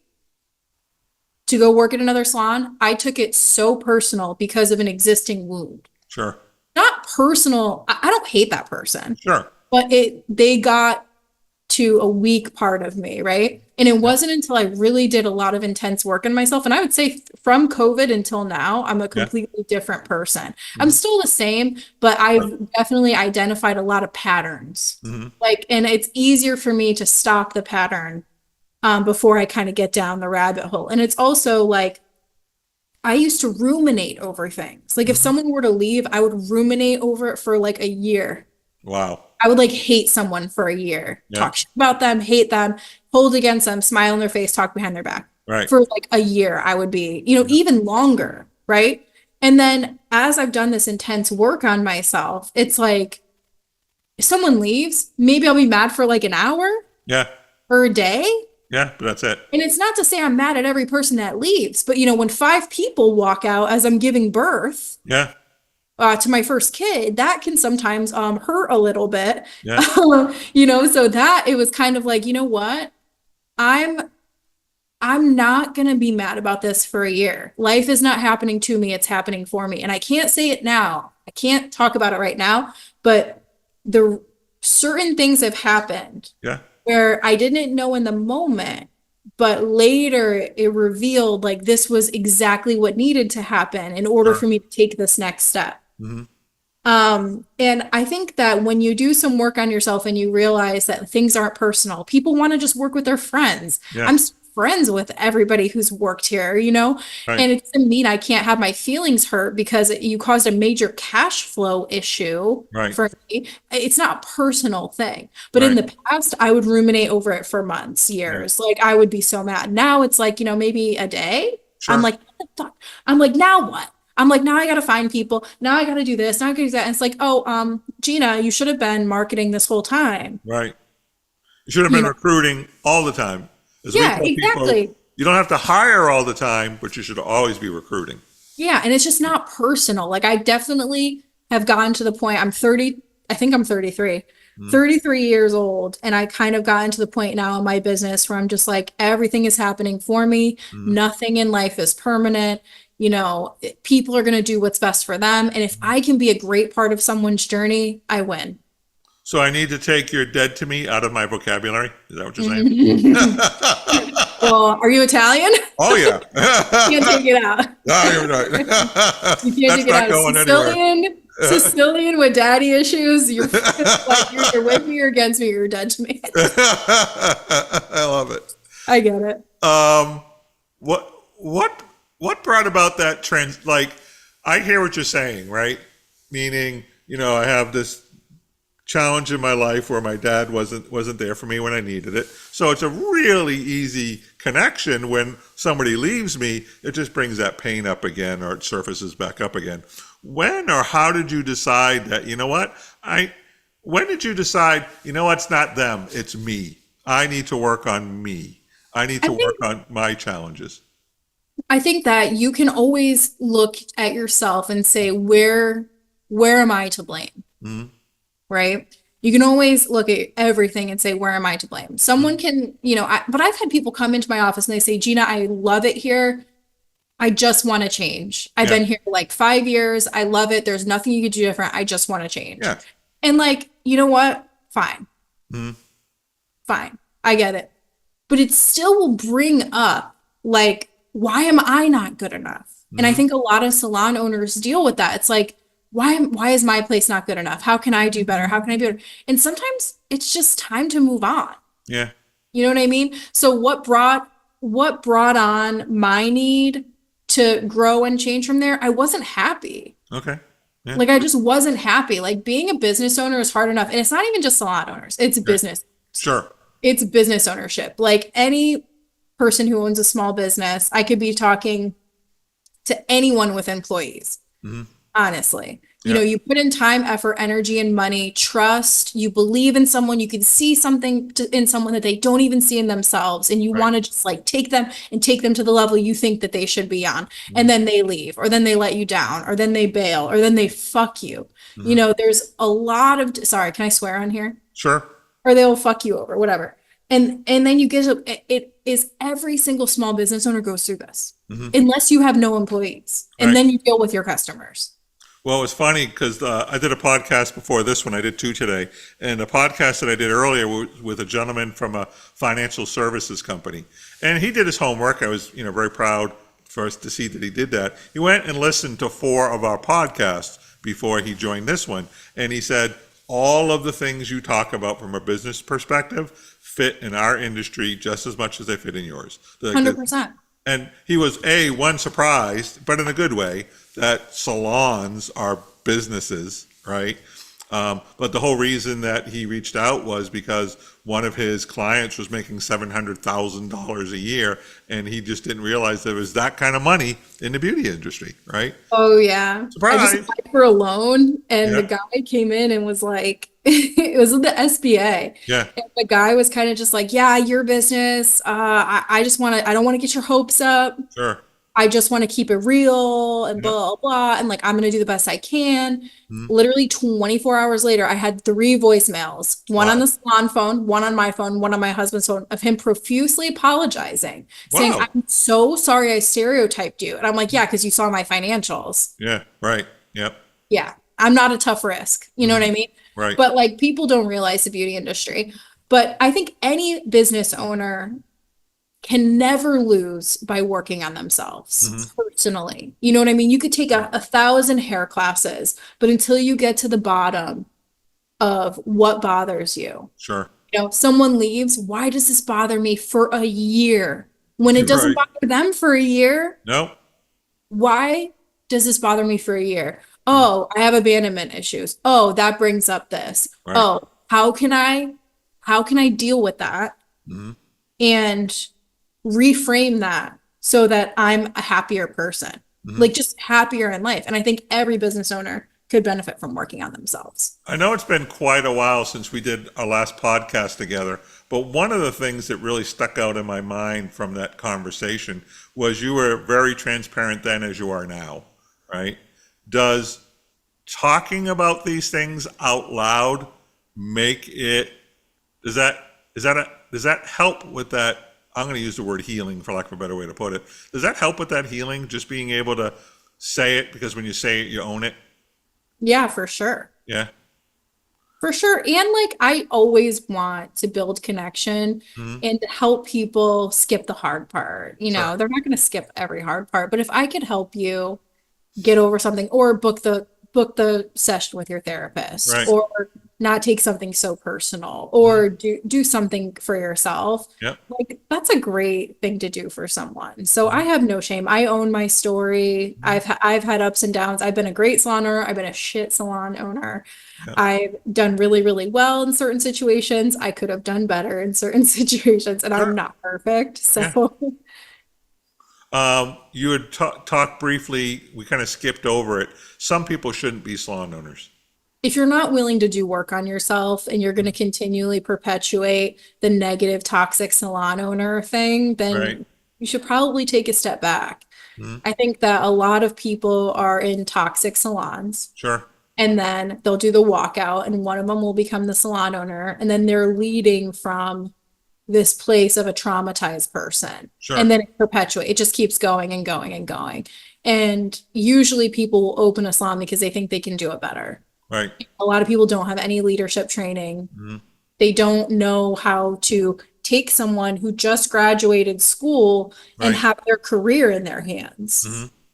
to go work at another salon, I took it so personal because of an existing wound. Sure. Not personal. I don't hate that person, Sure. but they got to a weak part of me, right? And it wasn't until I really did a lot of intense work on myself. And I would say from COVID until now, I'm a Yeah. completely different person. I'm still the same, but I've definitely identified a lot of patterns. Hmm. Like, and it's easier for me to stop the pattern before I kind of get down the rabbit hole. And it's also like, I used to ruminate over things. Like, if someone were to leave, I would ruminate over it for like a year. Wow. I would like hate someone for a year, Yeah. talk shit about them, hate them, hold against them, smile in their face, talk behind their back. Right. For like a year, I would be, even longer, right? And then as I've done this intense work on myself, it's like, if someone leaves, maybe I'll be mad for like an hour Yeah. or a day. Yeah. But that's it. And it's not to say I'm mad at every person that leaves, but when 5 people walk out as I'm giving birth Yeah. to my first kid, that can sometimes hurt a little bit. Yeah. So that it was kind of like, you know what? I'm not gonna be mad about this for a year. Life is not happening to me, it's happening for me. And I can't say it now. I can't talk about it right now, but the certain things have happened Yeah. where I didn't know in the moment, but later it revealed like this was exactly what needed to happen in order Sure. for me to take this next step. Hmm. And I think that when you do some work on yourself and you realize that things aren't personal, people want to just work with their friends. Yeah. I'm friends with everybody who's worked here, Right. and it doesn't mean I can't have my feelings hurt because you caused a major cash flow issue Right. for me. It's not a personal thing. But in Right. the past, I would ruminate over it for months, years. Like I would be so mad. Now it's like, maybe a day. Sure. I'm like, what the fuck? I'm like, now what? I'm like, now I gotta find people. Now I gotta do this. Now I gotta do that. And it's like, oh, Gina, you should have been marketing this whole time. Right. You should have been recruiting all the time. As we Yeah, tell people, exactly. you don't have to hire all the time, but you should always be recruiting. Yeah, and it's just not personal. Like I definitely have gotten to the point, I'm 30, I think I'm 33, 33 years old. And I kind of gotten to the point now in my business where I'm just like, everything is happening for me. Nothing in life is permanent. People are going to do what's best for them. And if I can be a great part of someone's journey, I win. So I need to take "you're dead to me" out of my vocabulary. Is that what you're saying? Well, are you Italian? Oh yeah. You can't take it out. No, you're right. You can't That's take it not out. going anywhere. Sicilian with daddy issues. You're like you're with me or against me. You're dead to me. I love it. I get it. What brought about that trend? Like, I hear what you're saying, right? Meaning, I have this challenge in my life where my dad wasn't there for me when I needed it. So it's a really easy connection. When somebody leaves me, it just brings that pain up again, or it surfaces back up again. When or how did you decide that, when did you decide, it's not them, it's me. I need to work on me. I need to work on my challenges. I think that you can always look at yourself and say, where where am I to blame? Right? You can always look at everything and say, where am I to blame? Someone can, but I've had people come into my office and they say, Gina, I love it here. I just want to change. I've Yeah. been here like 5 years. I love it. There's nothing you could do different. I just want to change. Yeah. And like, you know what? Fine. Fine. I get it. But it still will bring up like, why am I not good enough? And I think a lot of salon owners deal with that. It's like, why is my place not good enough? How can I do better? How can I be better? And sometimes it's just time to move on. Yeah. You know what I mean? So what brought on my need to grow and change from there? I wasn't happy. Okay. Yeah. Like I just wasn't happy. Like being a business owner is hard enough. And it's not even just salon owners. It's business. Sure. It's business ownership. Like any person who owns a small business, I could be talking to anyone with employees. Honestly, you put in time, effort, energy, and money, trust, you believe in someone, you can see something in someone that they don't even see in themselves. And you want to just like take them to the level you think that they should be on. And then they leave, or then they let you down, or then they bail, or then they fuck you. There's a lot of, sorry, can I swear on here? Sure. Or they'll fuck you over, whatever. And then you get it is every single small business owner goes through this, unless you have no employees, and then you deal with your customers. Well, it was funny because I did a podcast before this one. I did two today. And the podcast that I did earlier was with a gentleman from a financial services company. And he did his homework. I was, very proud for us to see that he did that. He went and listened to 4 of our podcasts before he joined this one. And he said, all of the things you talk about from a business perspective fit in our industry just as much as they fit in yours. 100%. And he was one surprised, but in a good way, that salons are businesses, right? But the whole reason that he reached out was because one of his clients was making $700,000 a year, and he just didn't realize there was that kind of money in the beauty industry, right? Oh yeah. Surprise. I just applied for a loan, and the guy came in and was like, it was with the SBA. Yeah. And the guy was kind of just like, yeah, your business. I don't want to get your hopes up. Sure. I just want to keep it real and blah, blah, blah. And like, I'm going to do the best I can. Literally 24 hours later, I had 3 voicemails, one on the salon phone, one on my phone, one on my husband's phone, of him profusely apologizing, saying, I'm so sorry I stereotyped you. And I'm like, yeah, because you saw my financials. Yeah, right. Yep. Yeah, I'm not a tough risk. You know what I mean? Right. But like, people don't realize the beauty industry. But I think any business owner can never lose by working on themselves personally. You know what I mean? You could take 1,000 hair classes, but until you get to the bottom of what bothers you, Sure. Someone leaves, why does this bother me for a year when it doesn't bother them for a year? No. Why does this bother me for a year? Oh, I have abandonment issues. Oh, that brings up this. Right. Oh, how can I deal with that? And reframe that so that I'm a happier person, like just happier in life. And I think every business owner could benefit from working on themselves. I know it's been quite a while since we did our last podcast together, but one of the things that really stuck out in my mind from that conversation was you were very transparent then as you are now, right? Does talking about these things out loud does that help with that? I'm going to use the word healing for lack of a better way to put it. Does that help with that healing? Just being able to say it, because when you say it, you own it? Yeah, for sure. Yeah. For sure. And like, I always want to build connection and help people skip the hard part. They're not going to skip every hard part, but if I could help you get over something, or book the session with your therapist, or not take something so personal, or do something for yourself. Yep. Like, that's a great thing to do for someone. So I have no shame. I own my story. I've had ups and downs. I've been a great salon owner. I've been a shit salon owner. Yep. I've done really, really well in certain situations. I could have done better in certain situations, and I'm not perfect. So you had talked briefly, we kind of skipped over it. Some people shouldn't be salon owners. If you're not willing to do work on yourself, and you're going to continually perpetuate the negative, toxic salon owner thing, then you should probably take a step back. I think that a lot of people are in toxic salons. Sure. And then they'll do the walkout, and one of them will become the salon owner. And then they're leading from this place of a traumatized person. Sure. And then it perpetuates. It just keeps going and going and going. And usually people will open a salon because they think they can do it better. Right. A lot of people don't have any leadership training. They don't know how to take someone who just graduated school and Right. have their career in their hands.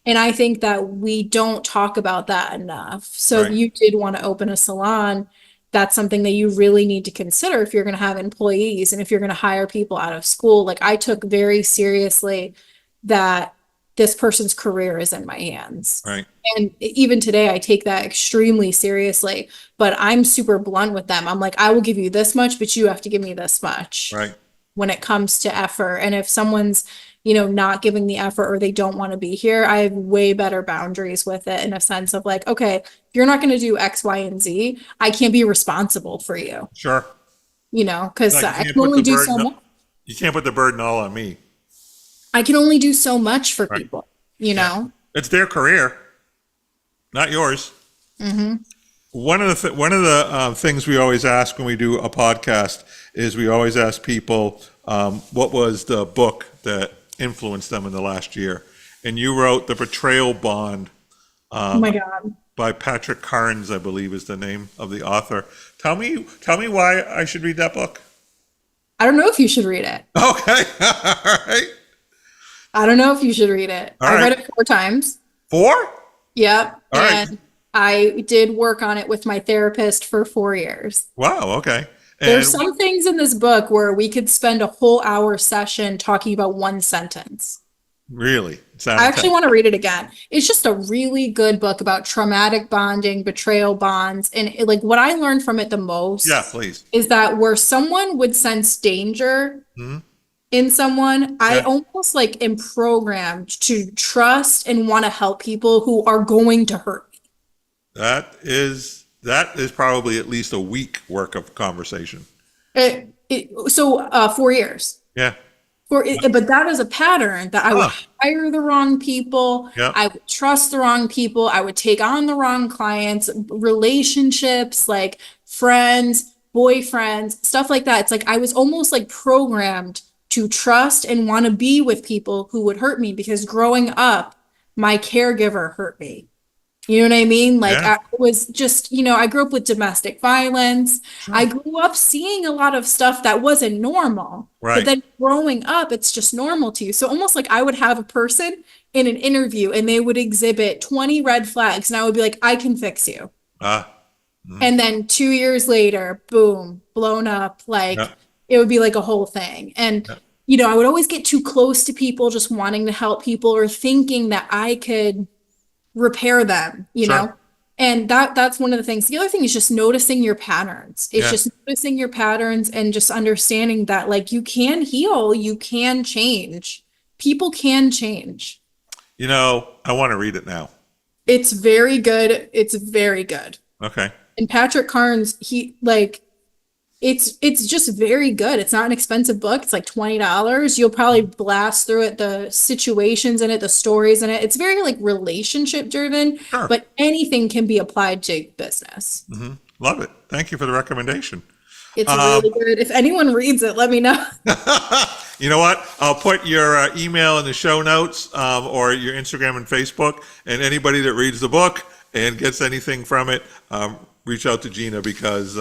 And I think that we don't talk about that enough. So Right. if you did want to open a salon, that's something that you really need to consider if you're going to have employees and if you're going to hire people out of school. Like, I took very seriously that this person's career is in my hands. Right. And even today, I take that extremely seriously, but I'm super blunt with them. I'm like, I will give you this much, but you have to give me this much Right. when it comes to effort. And if someone's, not giving the effort or they don't want to be here, I have way better boundaries with it, in a sense of like, okay, if you're not going to do X, Y, and Z, I can't be responsible for you, Sure. because Like, I can only do so much. You can't put the burden all on me. I can only do so much for Right. people, you know? It's their career, not yours. One of the things we always ask when we do a podcast is we always ask people what was the book that influenced them in the last year. And you wrote The Betrayal Bond Oh my God. by Patrick Carnes, I believe is the name of the author. Tell me why I should read that book. I don't know if you should read it. Okay. All right. I don't know if you should read it. All I read right. it 4 times. 4? Yep. All right. And I did work on it with my therapist for 4 years. Wow. Okay. And There's some things in this book where we could spend a whole hour session talking about one sentence. really, I actually want to read it again. It's just a really good book about traumatic bonding, betrayal bonds. And like, what I learned from it the most Yeah, please. is that where someone would sense danger in someone, I Yeah. almost like am programmed to trust and want to help people who are going to hurt me. That is probably at least a week work of conversation. So 4 years. Yeah. But that is a pattern that I would Huh. hire the wrong people. Yeah. I would trust the wrong people. I would take on the wrong clients, relationships, like friends, boyfriends, stuff like that. It's like I was almost like programmed to trust and want to be with people who would hurt me, because growing up, my caregiver hurt me. You know what I mean? Like, Yeah. I was just, I grew up with domestic violence. I grew up seeing a lot of stuff that wasn't normal. Right. But then growing up, it's just normal to you. So almost like I would have a person in an interview and they would exhibit 20 red flags and I would be like, I can fix you. And then 2 years later, boom, blown up. Like, Yeah. it would be like a whole thing. And, I would always get too close to people, just wanting to help people or thinking that I could repair them, Sure. and that's one of the things. The other thing is just noticing your patterns. It's Yeah. just noticing your patterns and just understanding that, like, you can heal, you can change. People can change. I want to read it now. It's very good. It's very good. Okay. And Patrick Carnes, it's just very good. It's not an expensive book. It's like $20. You'll probably blast through it, the situations in it, the stories in it. It's very like relationship driven, Sure. but anything can be applied to business. Love it. Thank you for the recommendation. It's really good. If anyone reads it, let me know. You know what? I'll put your email in the show notes, or your Instagram and Facebook, and anybody that reads the book and gets anything from it, reach out to Gina, because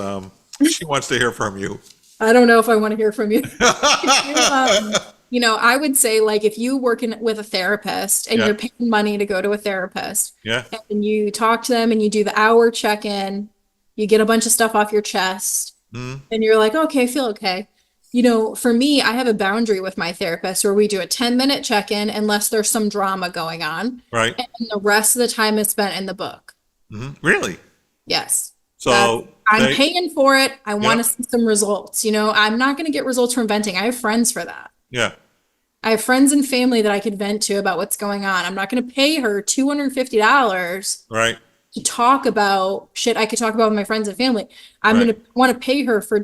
she wants to hear from you. I don't know if I want to hear from you. I would say, like, if you work with a therapist and Yeah. you're paying money to go to a therapist, Yeah. and you talk to them and you do the hour check-in, you get a bunch of stuff off your chest, and you're like, okay, I feel okay. For me, I have a boundary with my therapist where we do a 10-minute check-in unless there's some drama going on. Right. And the rest of the time is spent in the book. Really? Yes. So I'm paying for it. I want Yeah. to see some results. I'm not going to get results from venting. I have friends for that. Yeah. I have friends and family that I could vent to about what's going on. I'm not going to pay her $250 Right. to talk about shit I could talk about with my friends and family. I'm Right. going to want to pay her for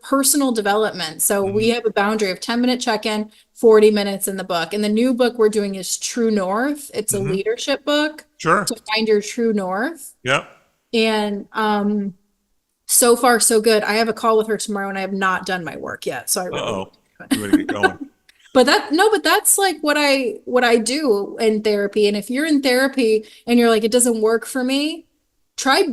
personal development. So we have a boundary of 10-minute check-in, 40 minutes in the book. And the new book we're doing is True North. It's a leadership book Sure. to find your true north. Yep. And so far so good. I have a call with her tomorrow and I have not done my work yet. So I really Uh-oh. You ready to get going? but that's like what I do in therapy. And if you're in therapy and you're like, it doesn't work for me, try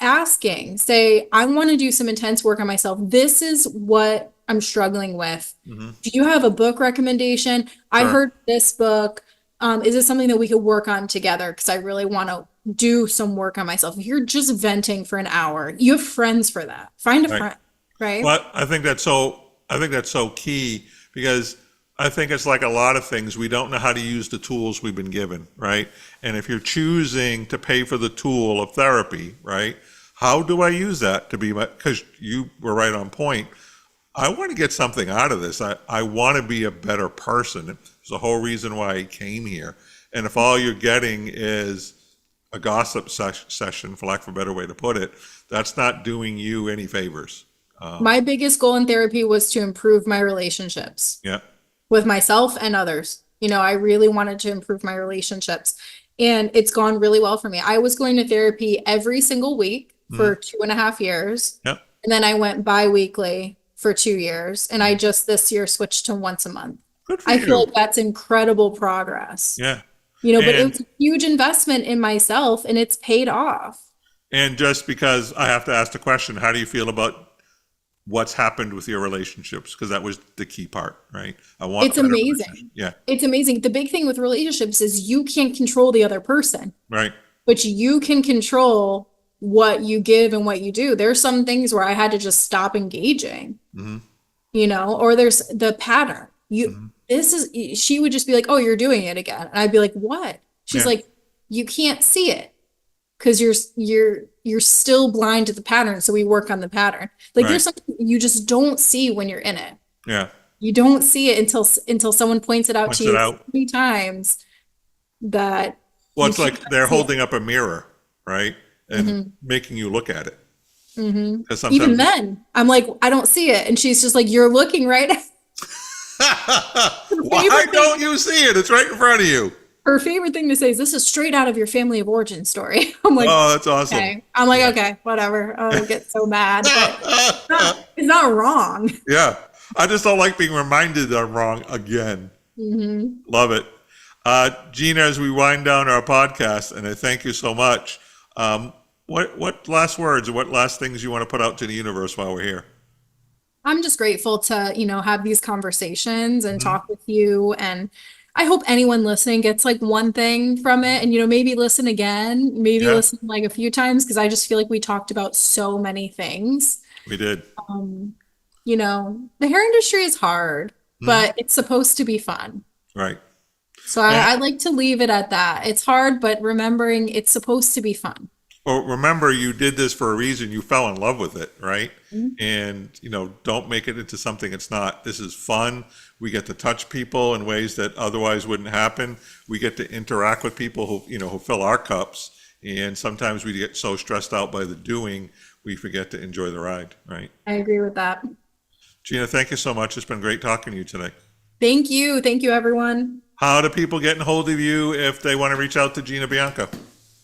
asking, say, I want to do some intense work on myself. This is what I'm struggling with. Do you have a book recommendation? I Sure. heard this book. Is it something that we could work on together? Because I really want to do some work on myself. If you're just venting for an hour, you have friends for that. Find a Right. friend, right? Well, I think that's so key, because I think it's like a lot of things. We don't know how to use the tools we've been given, right? And if you're choosing to pay for the tool of therapy, right? How do I use that to be because you were right on point. I want to get something out of this. I want to be a better person. There's a whole reason why I came here. And if all you're getting is a gossip session, for lack of a better way to put it, that's not doing you any favors. My biggest goal in therapy was to improve my relationships Yeah. with myself and others. I really wanted to improve my relationships, and it's gone really well for me. I was going to therapy every single week for 2.5 years. Yeah. And then I went bi-weekly for 2 years. And I just this year switched to once a month. Good for I you. feel like that's incredible progress. Yeah. But it And- was a huge investment in myself and it's paid off. And just because I have to ask the question, how do you feel about what's happened with your relationships? Because that was the key part, right? It's better amazing. relationships. Yeah. It's amazing. The big thing with relationships is you can't control the other person, Right. but you can control what you give and what you do. There's some things where I had to just stop engaging, or there's the pattern. She would just be like, oh, you're doing it again. And I'd be like, what? She's Yeah. like, you can't see it because you're still blind to the pattern. So we work on the pattern. Like there's Right. something you just don't see when you're in it. Yeah. You don't see it until someone points it out Points to it you out. 3 times that Well, you it's like can't they're see it. holding up a mirror, right? And making you look at it. Because sometimes Even then, I'm like, I don't see it. And she's just like, you're looking right at why favorite don't you see it? It's right in front of you. her favorite thing to say is, this is straight out of your family of origin story. I'm like, Oh, that's awesome. okay. I'm like, okay, whatever. I'll get so mad. But it's not wrong. Yeah. I just don't like being reminded that I'm wrong again. Love it. Gina, as we wind down our podcast, and I thank you so much, what last words or what last things you want to put out to the universe while we're here? I'm just grateful to, have these conversations and talk with you. And I hope anyone listening gets like one thing from it and, maybe listen again, maybe Yeah. listen like a few times, because I just feel like we talked about so many things. We did. The hair industry is hard, but it's supposed to be fun. Right. So Yeah. I like to leave it at that. It's hard, but remembering it's supposed to be fun. Well, remember, you did this for a reason. You fell in love with it, right? And, don't make it into something it's not. This is fun. We get to touch people in ways that otherwise wouldn't happen. We get to interact with people who fill our cups. And sometimes we get so stressed out by the doing, we forget to enjoy the ride, right? I agree with that. Gina, thank you so much. It's been great talking to you today. Thank you. Thank you, everyone. How do people get in hold of you if they want to reach out to Gina Bianca?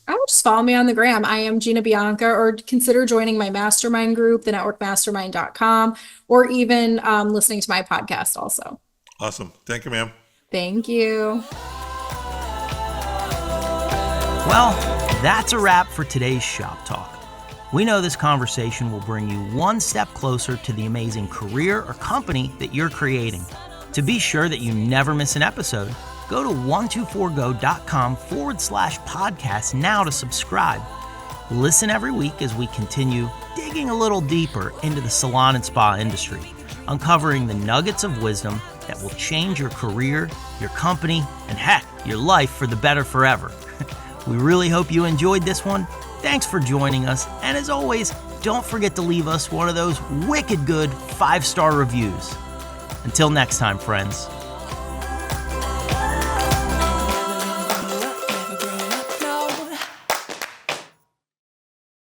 I would just follow me on the gram. I am Gina Bianca, or consider joining my mastermind group, thenetworkmastermind.com, or even listening to my podcast also. Awesome. Thank you, ma'am. Thank you. Well, that's a wrap for today's Shop Talk. We know this conversation will bring you one step closer to the amazing career or company that you're creating. To be sure that you never miss an episode, go to 124go.com/podcast now to subscribe. Listen every week as we continue digging a little deeper into the salon and spa industry, uncovering the nuggets of wisdom that will change your career, your company, and heck, your life for the better forever. We really hope you enjoyed this one. Thanks for joining us, and as always, don't forget to leave us one of those wicked good 5-star reviews. Until next time, friends.